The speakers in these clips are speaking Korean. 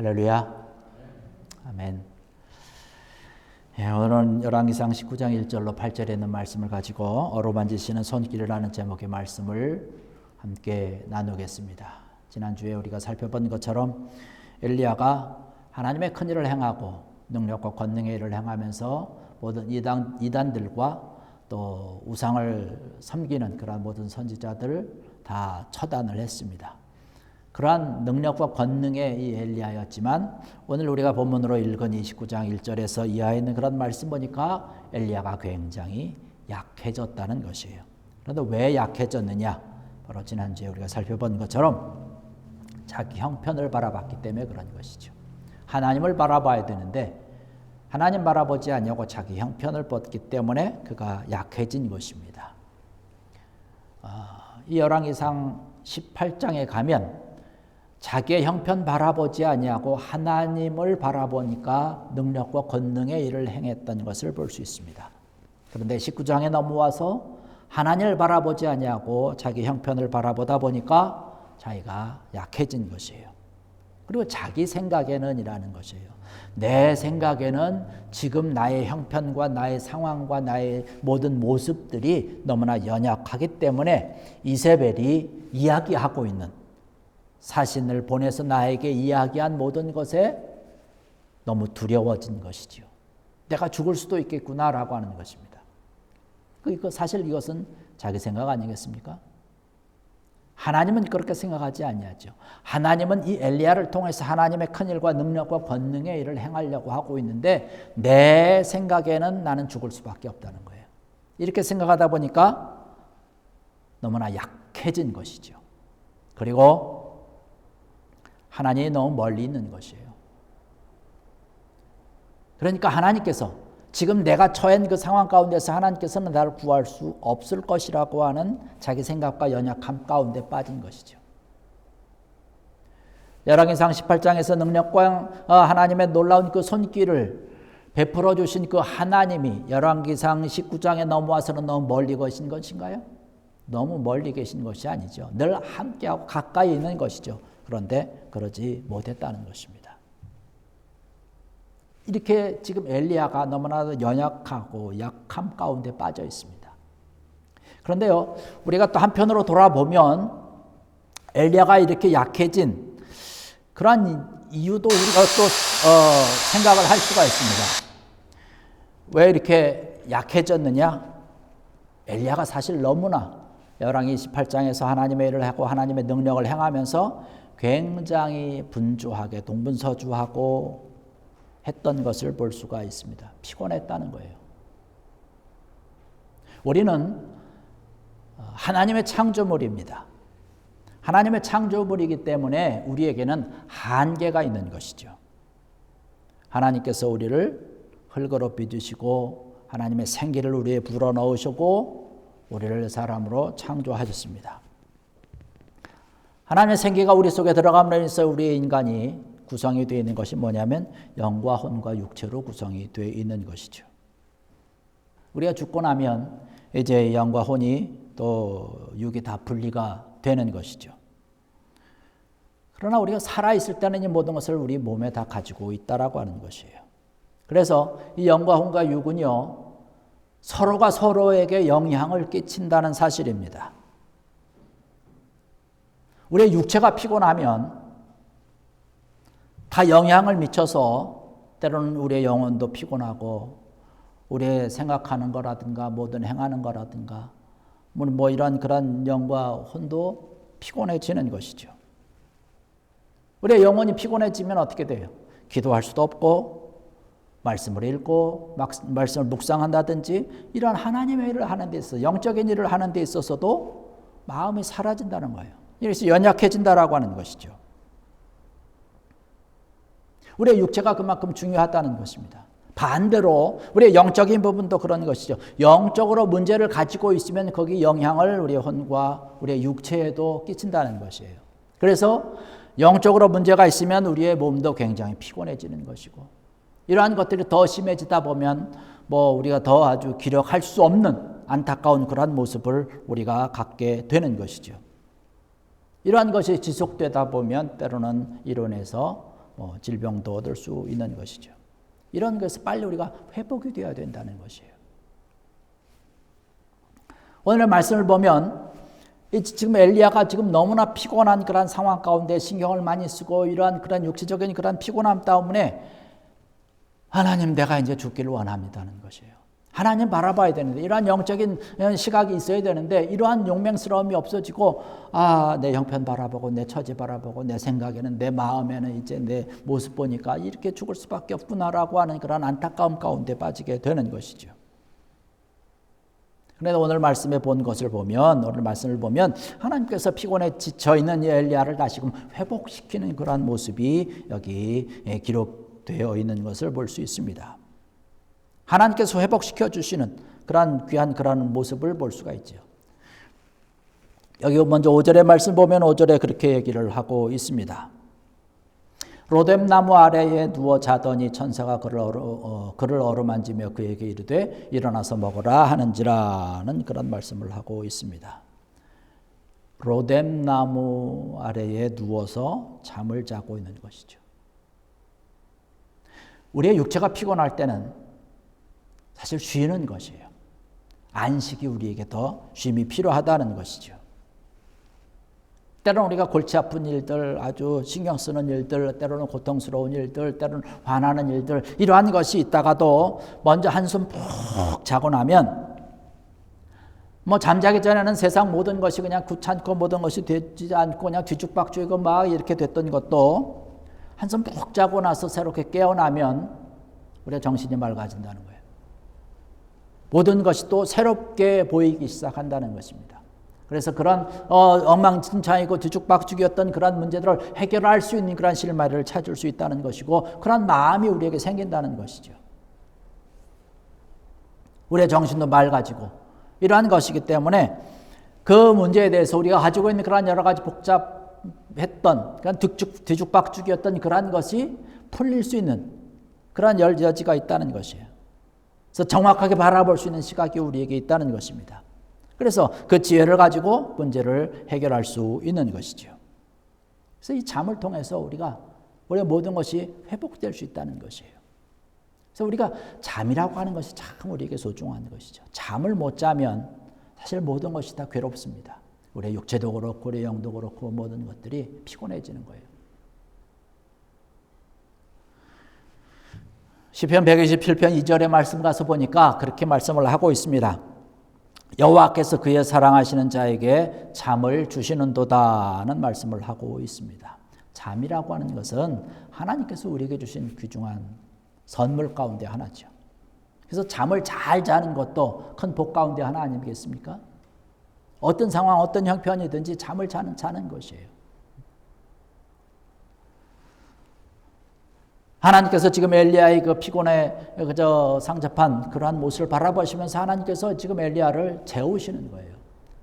할렐루야. 아멘. 오늘은 열왕기상 19장 1절로 8절에 있는 말씀을 가지고 어루만지시는 손길이라는 제목의 말씀을 함께 나누겠습니다. 지난주에 우리가 살펴본 것처럼 엘리야가 하나님의 큰 일을 행하고 능력과 권능의 일을 행하면서 모든 이단들과 또 우상을 섬기는 그러한 모든 선지자들을 다 처단을 했습니다. 그러한 능력과 권능의 이 엘리야였지만 오늘 우리가 본문으로 읽은 29장 1절에서 이하에 있는 그런 말씀 보니까 엘리야가 굉장히 약해졌다는 것이에요. 그런데 왜 약해졌느냐? 바로 지난주에 우리가 살펴본 것처럼 자기 형편을 바라봤기 때문에 그런 것이죠. 하나님을 바라봐야 되는데 하나님 바라보지 않냐고 자기 형편을 봤기 때문에 그가 약해진 것입니다. 이 열왕기상 18장에 가면 자기의 형편 바라보지 아니하고 하나님을 바라보니까 능력과 권능의 일을 행했던 것을 볼 수 있습니다. 그런데 19장에 넘어와서 하나님을 바라보지 아니하고 자기 형편을 바라보다 보니까 자기가 약해진 것이에요. 그리고 자기 생각에는 이라는 것이에요. 내 생각에는 지금 나의 형편과 나의 상황과 나의 모든 모습들이 너무나 연약하기 때문에 이세벨이 이야기하고 있는 사신을 보내서 나에게 이야기한 모든 것에 너무 두려워진 것이지요. 내가 죽을 수도 있겠구나라고 하는 것입니다. 사실 이것은 자기 생각 아니겠습니까? 하나님은 그렇게 생각하지 아니하죠. 하나님은 이 엘리야를 통해서 하나님의 큰 일과 능력과 권능의 일을 행하려고 하고 있는데 내 생각에는 나는 죽을 수밖에 없다는 거예요. 이렇게 생각하다 보니까 너무나 약해진 것이죠. 그리고 하나님이 너무 멀리 있는 것이에요. 그러니까 하나님께서 지금 내가 처한 그 상황 가운데서 하나님께서는 나를 구할 수 없을 것이라고 하는 자기 생각과 연약함 가운데 빠진 것이죠. 열왕기상 18장에서 능력과 하나님의 놀라운 그 손길을 베풀어 주신 그 하나님이 열왕기상 19장에 넘어와서는 너무 멀리 계신 것인가요? 너무 멀리 계신 것이 아니죠. 늘 함께하고 가까이 있는 것이죠. 그런데 그러지 못했다는 것입니다. 이렇게 지금 엘리야가 너무나 연약하고 약함 가운데 빠져 있습니다. 그런데요, 우리가 또 한편으로 돌아보면 엘리야가 이렇게 약해진 그러한 이유도 우리가 또 생각을 할 수가 있습니다. 왜 이렇게 약해졌느냐? 엘리야가 사실 너무나 열왕기 28장에서 하나님의 일을 하고 하나님의 능력을 행하면서 굉장히 분주하게 동분서주하고 했던 것을 볼 수가 있습니다. 피곤했다는 거예요. 우리는 하나님의 창조물입니다. 하나님의 창조물이기 때문에 우리에게는 한계가 있는 것이죠. 하나님께서 우리를 흙으로 빚으시고 하나님의 생기를 우리에 불어넣으시고 우리를 사람으로 창조하셨습니다. 하나님의 생기가 우리 속에 들어감으로써 우리의 인간이 구성이 되어 있는 것이 뭐냐면 영과 혼과 육체로 구성이 되어 있는 것이죠. 우리가 죽고 나면 이제 영과 혼이 또 육이 다 분리가 되는 것이죠. 그러나 우리가 살아있을 때는 이 모든 것을 우리 몸에 다 가지고 있다라고 하는 것이에요. 그래서 이 영과 혼과 육은요, 서로가 서로에게 영향을 끼친다는 사실입니다. 우리의 육체가 피곤하면 다 영향을 미쳐서 때로는 우리의 영혼도 피곤하고 우리의 생각하는 거라든가 모든 행하는 거라든가 뭐 이런 그런 영과 혼도 피곤해지는 것이죠. 우리의 영혼이 피곤해지면 어떻게 돼요? 기도할 수도 없고 말씀을 읽고 말씀을 묵상한다든지 이런 하나님의 일을 하는 데 있어서 영적인 일을 하는 데 있어서도 마음이 사라진다는 거예요. 그래서 연약해진다라고 하는 것이죠. 우리의 육체가 그만큼 중요하다는 것입니다. 반대로 우리의 영적인 부분도 그런 것이죠. 영적으로 문제를 가지고 있으면 거기 영향을 우리의 혼과 우리의 육체에도 끼친다는 것이에요. 그래서 영적으로 문제가 있으면 우리의 몸도 굉장히 피곤해지는 것이고 이러한 것들이 더 심해지다 보면 우리가 더 아주 기력할 수 없는 안타까운 그런 모습을 우리가 갖게 되는 것이죠. 이러한 것이 지속되다 보면 때로는 이론에서 질병도 얻을 수 있는 것이죠. 이런 것에서 빨리 우리가 회복이 되어야 된다는 것이에요. 오늘 말씀을 보면 지금 엘리야가 지금 너무나 피곤한 그런 상황 가운데 신경을 많이 쓰고 이러한 그런 육체적인 그런 피곤함 때문에 하나님 내가 이제 죽기를 원합니다는 것이에요. 하나님 바라봐야 되는데 이러한 영적인 시각이 있어야 되는데 이러한 용맹스러움이 없어지고 내 형편 바라보고 내 처지 바라보고 내 생각에는 내 마음에는 이제 내 모습 보니까 이렇게 죽을 수밖에 없구나라고 하는 그런 안타까움 가운데 빠지게 되는 것이죠. 그런데 오늘 말씀을 보면 하나님께서 피곤에 지쳐 있는 엘리야를 다시금 회복시키는 그러한 모습이 여기 기록되어 있는 것을 볼 수 있습니다. 하나님께서 회복시켜 주시는 그러한 귀한 그러한 모습을 볼 수가 있죠. 여기 먼저 5절의 말씀 보면 5절에 그렇게 얘기를 하고 있습니다. 로뎀나무 아래에 누워 자더니 천사가 그를 어루만지며 그에게 이르되 일어나서 먹으라 하는지라는 그런 말씀을 하고 있습니다. 로뎀나무 아래에 누워서 잠을 자고 있는 것이죠. 우리의 육체가 피곤할 때는 사실 쉬는 것이에요. 안식이 우리에게 더 쉼이 필요하다는 것이죠. 때로는 우리가 골치 아픈 일들, 아주 신경 쓰는 일들, 때로는 고통스러운 일들, 때로는 화나는 일들, 이러한 것이 있다가도 먼저 한숨 푹 자고 나면 잠자기 전에는 세상 모든 것이 그냥 귀찮고 모든 것이 되지 않고 그냥 뒤죽박죽이고 막 이렇게 됐던 것도 한숨 푹 자고 나서 새롭게 깨어나면 우리의 정신이 맑아진다는 거예요. 모든 것이 또 새롭게 보이기 시작한다는 것입니다. 그래서 그런 엉망진창이고 뒤죽박죽이었던 그런 문제들을 해결할 수 있는 그런 실마리를 찾을 수 있다는 것이고 그런 마음이 우리에게 생긴다는 것이죠. 우리의 정신도 맑아지고 이러한 것이기 때문에 그 문제에 대해서 우리가 가지고 있는 그런 여러 가지 복잡했던 그런 뒤죽박죽이었던 그런 것이 풀릴 수 있는 그런 여지가 있다는 것이에요. 그래서 정확하게 바라볼 수 있는 시각이 우리에게 있다는 것입니다. 그래서 그 지혜를 가지고 문제를 해결할 수 있는 것이죠. 그래서 이 잠을 통해서 우리의 모든 것이 회복될 수 있다는 것이에요. 그래서 우리가 잠이라고 하는 것이 참 우리에게 소중한 것이죠. 잠을 못 자면 사실 모든 것이 다 괴롭습니다. 우리의 육체도 그렇고 우리의 영도 그렇고 모든 것들이 피곤해지는 거예요. 시편 127편 2절의 말씀 가서 보니까 그렇게 말씀을 하고 있습니다. 여호와께서 그의 사랑하시는 자에게 잠을 주시는도다는 말씀을 하고 있습니다. 잠이라고 하는 것은 하나님께서 우리에게 주신 귀중한 선물 가운데 하나죠. 그래서 잠을 잘 자는 것도 큰 복 가운데 하나 아니겠습니까? 어떤 상황, 어떤 형편이든지 잠을 자는 것이에요. 하나님께서 지금 엘리야의 그 피곤에 상접한 그러한 모습을 바라보시면서 하나님께서 지금 엘리야를 재우시는 거예요.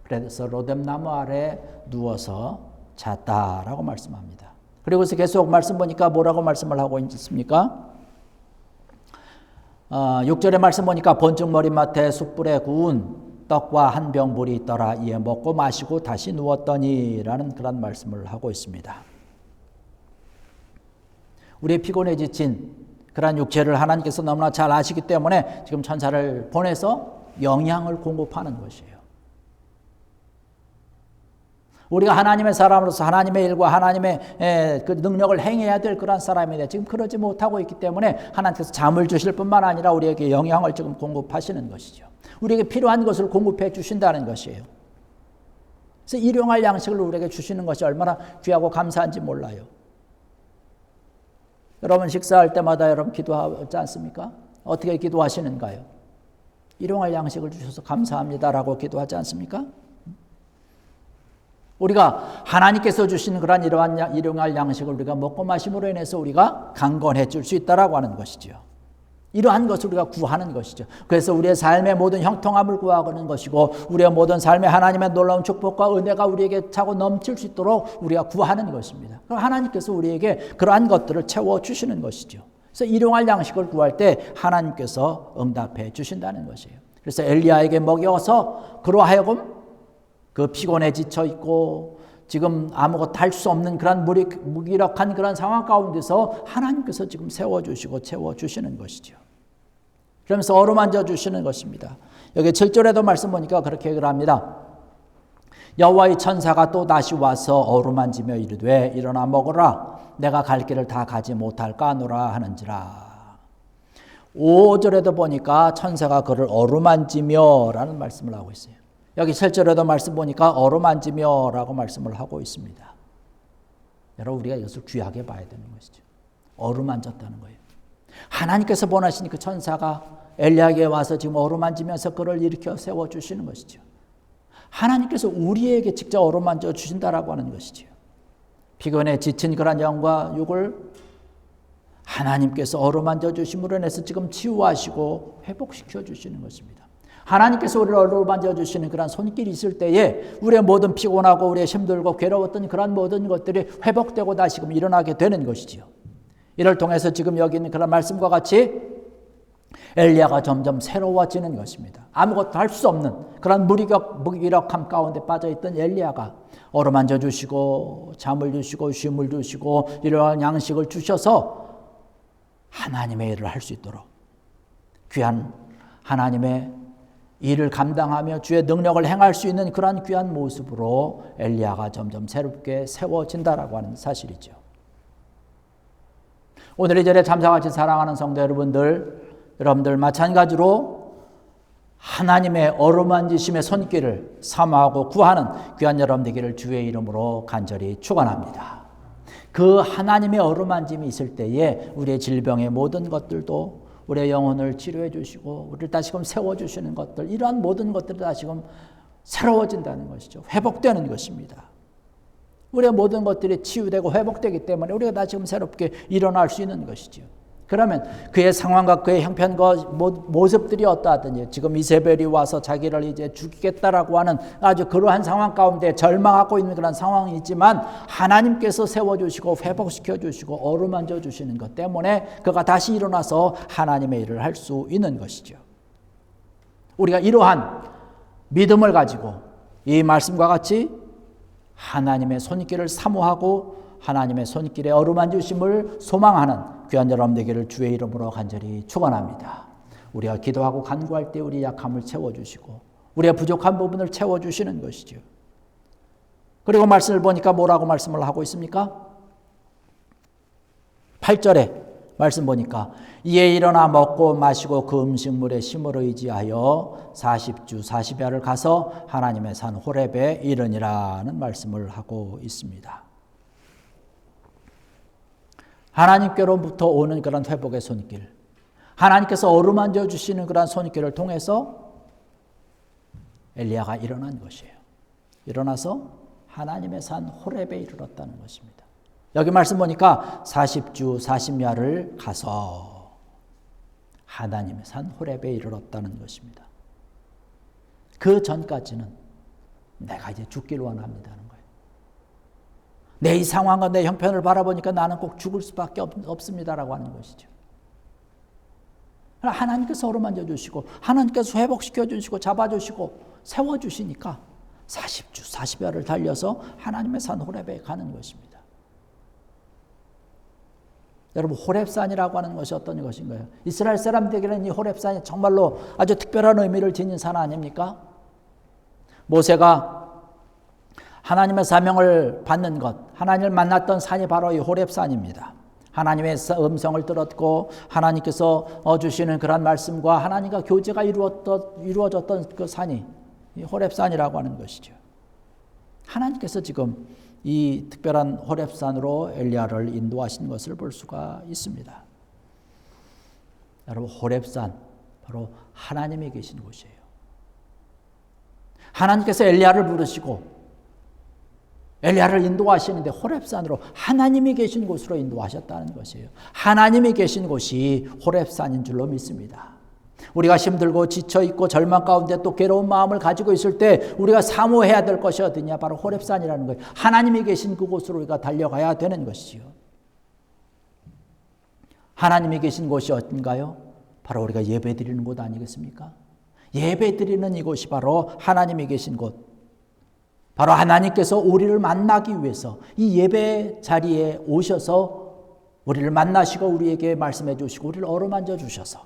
그래서 로뎀나무 아래 누워서 잤다라고 말씀합니다. 그리고 계속 말씀 보니까 뭐라고 말씀을 하고 있습니까? 6절의 말씀 보니까 본즉 머리맡에 숯불에 구운 떡과 한 병 물이 있더라. 이에 먹고 마시고 다시 누웠더니라는 그런 말씀을 하고 있습니다. 우리의 피곤에 지친 그러한 육체를 하나님께서 너무나 잘 아시기 때문에 지금 천사를 보내서 영양을 공급하는 것이에요. 우리가 하나님의 사람으로서 하나님의 일과 하나님의 그 능력을 행해야 될 그런 사람인데 지금 그러지 못하고 있기 때문에 하나님께서 잠을 주실 뿐만 아니라 우리에게 영양을 지금 공급하시는 것이죠. 우리에게 필요한 것을 공급해 주신다는 것이에요. 그래서 일용할 양식을 우리에게 주시는 것이 얼마나 귀하고 감사한지 몰라요. 여러분 식사할 때마다 여러분 기도하지 않습니까? 어떻게 기도하시는가요? 일용할 양식을 주셔서 감사합니다라고 기도하지 않습니까? 우리가 하나님께서 주신 그러한 이러한 일용할 양식을 우리가 먹고 마심으로 인해서 우리가 강건해질 수 있다라고 하는 것이죠. 이러한 것을 우리가 구하는 것이죠. 그래서 우리의 삶의 모든 형통함을 구하는 것이고 우리의 모든 삶에 하나님의 놀라운 축복과 은혜가 우리에게 차고 넘칠 수 있도록 우리가 구하는 것입니다. 그럼 하나님께서 우리에게 그러한 것들을 채워주시는 것이죠. 그래서 일용할 양식을 구할 때 하나님께서 응답해 주신다는 것이에요. 그래서 엘리야에게 먹여서 그로 하여금 그 피곤에 지쳐 있고 지금 아무것도 할 수 없는 그런 무기력한 그런 상황 가운데서 하나님께서 지금 세워주시고 채워주시는 것이죠. 그러면서 어루만져 주시는 것입니다. 여기 7절에도 말씀 보니까 그렇게 합니다. 여호와의 천사가 또 다시 와서 어루만지며 이르되 일어나 먹으라. 내가 갈 길을 다 가지 못할까 하노라 하는지라. 5절에도 보니까 천사가 그를 어루만지며 라는 말씀을 하고 있어요. 여기 7절에도 말씀 보니까 어루만지며 라고 말씀을 하고 있습니다. 여러분, 우리가 이것을 귀하게 봐야 되는 것이죠. 어루만졌다는 거예요. 하나님께서 보내신 그 천사가 엘리야에게 와서 지금 어루만지면서 그를 일으켜 세워주시는 것이죠. 하나님께서 우리에게 직접 어루만져 주신다라고 하는 것이죠. 피곤에 지친 그런 영과 육을 하나님께서 어루만져 주심으로 인해서 지금 치유하시고 회복시켜 주시는 것입니다. 하나님께서 우리를 어루만져 주시는 그런 손길이 있을 때에 우리의 모든 피곤하고 우리의 힘들고 괴로웠던 그런 모든 것들이 회복되고 다시금 일어나게 되는 것이지요. 이를 통해서 지금 여기 있는 그런 말씀과 같이 엘리야가 점점 새로워지는 것입니다. 아무것도 할 수 없는 그런 무기력함 가운데 빠져있던 엘리야가 어루만져 주시고 잠을 주시고 쉼을 주시고 이러한 양식을 주셔서 하나님의 일을 할 수 있도록 귀한 하나님의 일을 감당하며 주의 능력을 행할 수 있는 그러한 귀한 모습으로 엘리야가 점점 새롭게 세워진다라고 하는 사실이죠. 오늘 이 자리에 참석하신 사랑하는 성도 여러분들 마찬가지로 하나님의 어루만지심의 손길을 사모하고 구하는 귀한 여러분 되기를 주의 이름으로 간절히 축원합니다. 그 하나님의 어루만짐이 있을 때에 우리의 질병의 모든 것들도 우리의 영혼을 치료해 주시고 우리를 다시금 세워주시는 것들, 이러한 모든 것들이 다시금 새로워진다는 것이죠. 회복되는 것입니다. 우리의 모든 것들이 치유되고 회복되기 때문에 우리가 다시금 새롭게 일어날 수 있는 것이죠. 그러면 그의 상황과 그의 형편과 모습들이 어떠하든지 지금 이세벨이 와서 자기를 이제 죽이겠다라고 하는 아주 그러한 상황 가운데 절망하고 있는 그런 상황이지만 하나님께서 세워주시고 회복시켜 주시고 어루만져 주시는 것 때문에 그가 다시 일어나서 하나님의 일을 할 수 있는 것이죠. 우리가 이러한 믿음을 가지고 이 말씀과 같이 하나님의 손길을 사모하고 하나님의 손길에 어루만지심을 소망하는 귀한 여러분 되기를 주의 이름으로 간절히 축원합니다. 우리가 기도하고 간구할 때 우리 약함을 채워주시고 우리의 부족한 부분을 채워주시는 것이죠. 그리고 말씀을 보니까 뭐라고 말씀을 하고 있습니까? 8절에 말씀 보니까 이에 일어나 먹고 마시고 그 음식물의 힘을 의지하여 40주 40야를 가서 하나님의 산 호렙에 이르니라는 말씀을 하고 있습니다. 하나님께로부터 오는 그런 회복의 손길, 하나님께서 어루만져 주시는 그런 손길을 통해서 엘리야가 일어난 것이에요. 일어나서 하나님의 산 호렙에 이르렀다는 것입니다. 여기 말씀 보니까 40주 40야를 가서 하나님의 산 호렙에 이르렀다는 것입니다. 그 전까지는 내가 이제 죽기를 원합니다. 내 이 상황과 내 형편을 바라보니까 나는 꼭 죽을 수밖에 없습니다라고 하는 것이죠. 하나님께서 어루만져 주시고 하나님께서 회복시켜 주시고 잡아주시고 세워주시니까 40주 40야를 달려서 하나님의 산 호렙에 가는 것입니다. 여러분, 호렙산이라고 하는 것이 어떤 것인가요? 이스라엘 사람들에게는 이 호렙산이 정말로 아주 특별한 의미를 지닌 산 아닙니까? 모세가 하나님의 사명을 받는 것, 하나님을 만났던 산이 바로 이 호렙산입니다. 하나님의 음성을 들었고 하나님께서 주시는 그런 말씀과 하나님과 교제가 이루어졌던 그 산이 이 호렙산이라고 하는 것이죠. 하나님께서 지금 이 특별한 호렙산으로 엘리야를 인도하신 것을 볼 수가 있습니다. 여러분, 호렙산 바로 하나님이 계신 곳이에요. 하나님께서 엘리야를 부르시고 엘리야를 인도하시는데 호렙산으로 하나님이 계신 곳으로 인도하셨다는 것이에요. 하나님이 계신 곳이 호렙산인 줄로 믿습니다. 우리가 힘들고 지쳐있고 절망 가운데 또 괴로운 마음을 가지고 있을 때 우리가 사모해야 될 것이 어디냐? 바로 호렙산이라는 거예요. 하나님이 계신 그곳으로 우리가 달려가야 되는 것이지요. 하나님이 계신 곳이 어딘가요? 바로 우리가 예배드리는 곳 아니겠습니까? 예배드리는 이곳이 바로 하나님이 계신 곳, 바로 하나님께서 우리를 만나기 위해서 이 예배 자리에 오셔서 우리를 만나시고 우리에게 말씀해 주시고 우리를 어루만져 주셔서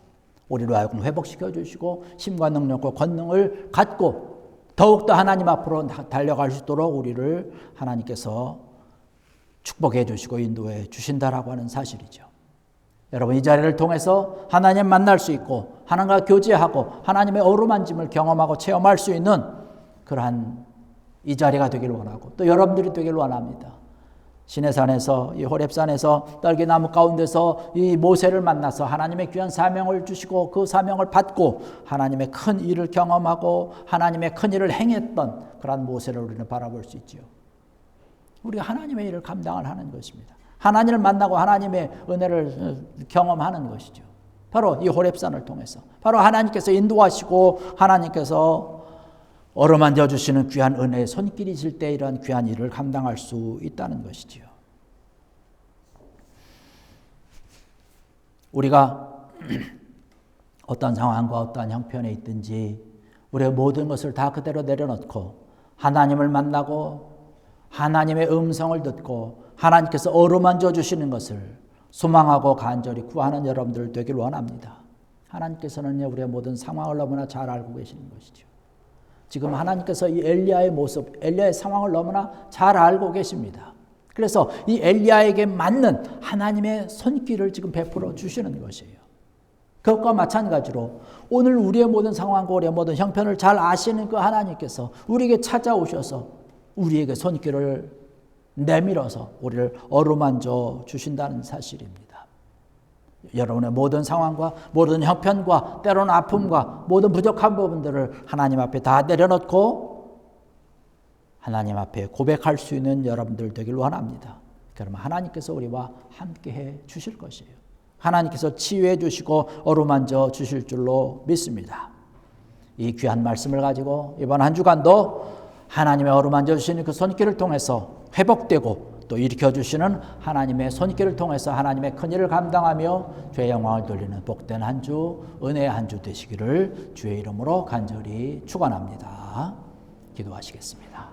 우리로 하여금 회복시켜 주시고 힘과 능력과 권능을 갖고 더욱더 하나님 앞으로 달려갈 수 있도록 우리를 하나님께서 축복해 주시고 인도해 주신다라고 하는 사실이죠. 여러분, 이 자리를 통해서 하나님 만날 수 있고 하나님과 교제하고 하나님의 어루만짐을 경험하고 체험할 수 있는 그러한 이 자리가 되길 원하고 또 여러분들이 되길 원합니다. 시내산에서 이 호렙산에서 떨기나무 가운데서 이 모세를 만나서 하나님의 귀한 사명을 주시고 그 사명을 받고 하나님의 큰 일을 경험하고 하나님의 큰 일을 행했던 그러한 모세를 우리는 바라볼 수 있지요. 우리가 하나님의 일을 감당을 하는 것입니다. 하나님을 만나고 하나님의 은혜를 경험하는 것이죠. 바로 이 호렙산을 통해서 바로 하나님께서 인도하시고 하나님께서 어루만져 주시는 귀한 은혜의 손길이실 때 이러한 귀한 일을 감당할 수 있다는 것이지요. 우리가 어떤 상황과 어떤 형편에 있든지 우리의 모든 것을 다 그대로 내려놓고 하나님을 만나고 하나님의 음성을 듣고 하나님께서 어루만져 주시는 것을 소망하고 간절히 구하는 여러분들 되길 원합니다. 하나님께서는 우리의 모든 상황을 너무나 잘 알고 계시는 것이죠. 지금 하나님께서 이 엘리야의 모습, 엘리야의 상황을 너무나 잘 알고 계십니다. 그래서 이 엘리야에게 맞는 하나님의 손길을 지금 베풀어 주시는 것이에요. 그것과 마찬가지로 오늘 우리의 모든 상황과 우리의 모든 형편을 잘 아시는 그 하나님께서 우리에게 찾아오셔서 우리에게 손길을 내밀어서 우리를 어루만져 주신다는 사실입니다. 여러분의 모든 상황과 모든 형편과 때로는 아픔과 모든 부족한 부분들을 하나님 앞에 다 내려놓고 하나님 앞에 고백할 수 있는 여러분들 되길 원합니다. 그러면 하나님께서 우리와 함께해 주실 것이에요. 하나님께서 치유해 주시고 어루만져 주실 줄로 믿습니다. 이 귀한 말씀을 가지고 이번 한 주간도 하나님의 어루만져 주시는 그 손길을 통해서 회복되고 또 일으켜주시는 하나님의 손길을 통해서 하나님의 큰일을 감당하며 주의 영광을 돌리는 복된 한 주, 은혜의 한 주 되시기를 주의 이름으로 간절히 축원합니다. 기도하시겠습니다.